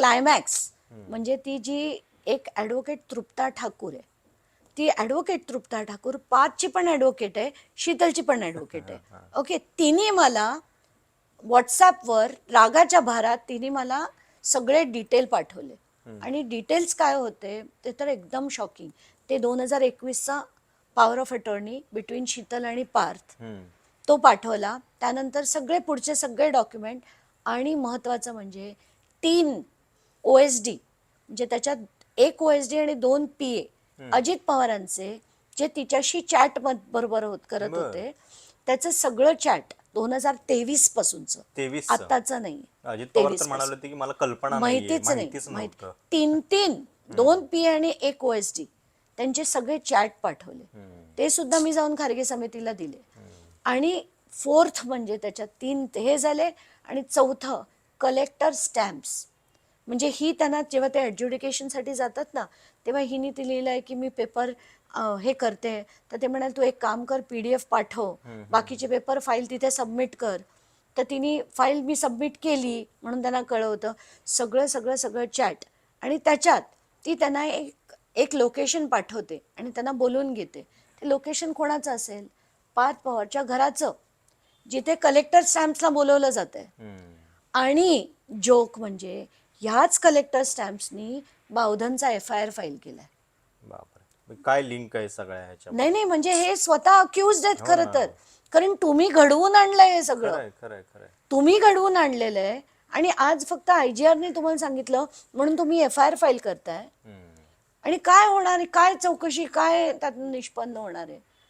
Climax म्हणजे ती जी एक ॲडव्होकेट तृप्ता ठाकूर आहे, ती ॲडव्होकेट तृप्ता ठाकूर पार्थची पण ॲडव्होकेट आहे, शीतलची पण ॲडव्होकेट आहे. ओके, तिने मला व्हॉट्सॲपवर रागाच्या भारात तिने मला सगळे डिटेल पाठवले आणि डिटेल्स काय होते ते तर एकदम शॉकिंग. ते 2021चा power of attorney between Sheetal आणि पार्थ तो पाठवला. त्यानंतर सगळे पुढचे सगळे डॉक्युमेंट आणि महत्त्वाचं म्हणजे 3 OSD म्हणजे त्याच्यात 1 OSD आणि 2 PA अजित पवारांचे जे तिच्याशी चॅट बरोबर करत होते त्याचं सगळं चॅट 2023 पासूनचं, 23 आत्ताचं नाही. अजित पवार तर म्हणाले होते की मला कल्पना नाहीये, माहितीच नव्हतं. 2 PA आणि 1 OSD त्यांचे सगळे चॅट पाठवले. ते सुद्धा मी जाऊन खारगे समितीला दिले. आणि 4th म्हणजे त्याच्यात 3 हे झाले आणि 4थं कलेक्टर स्टॅम्प्स. म्हणजे ही त्यांना जेव्हा ते ॲड्ज्युडिकेशनसाठी जातात ना तेव्हा हिने ती लिहिलं आहे की मी पेपर हे करते, तर ते म्हणाल तू एक काम कर PDF पाठव, बाकीचे पेपर फाईल तिथे सबमिट कर. तर तिने फाईल मी सबमिट केली म्हणून त्यांना कळवतं सगळं सगळं सगळं चॅट. आणि त्याच्यात ती त्यांना एक लोकेशन पाठवते आणि त्यांना बोलवून घेते. ते लोकेशन कोणाचं असेल? पार्थ पवारच्या घराचं, जिथे कलेक्टर स्टॅम्प्सला बोलवलं जातंय. आणि जोक म्हणजे ह्याच कलेक्टर स्टॅम्प्सनी बावधनचा FIR फाईल केलाय. बापरे, काय लिंक आहे सगळ्या ह्याच्या? नाही म्हणजे हे स्वतः अक्युज्ड आहेत खरं तर. कारण तुम्ही घडवून आणलंय हे सगळं, तुम्ही घडवून आणलेलं आहे आणि आज फक्त IGRने तुम्हाला सांगितलं म्हणून तुम्ही FIR फाईल करताय. आणि काय होणार आहे, काय चौकशी, काय त्यातून निष्पन्न होणार आहे?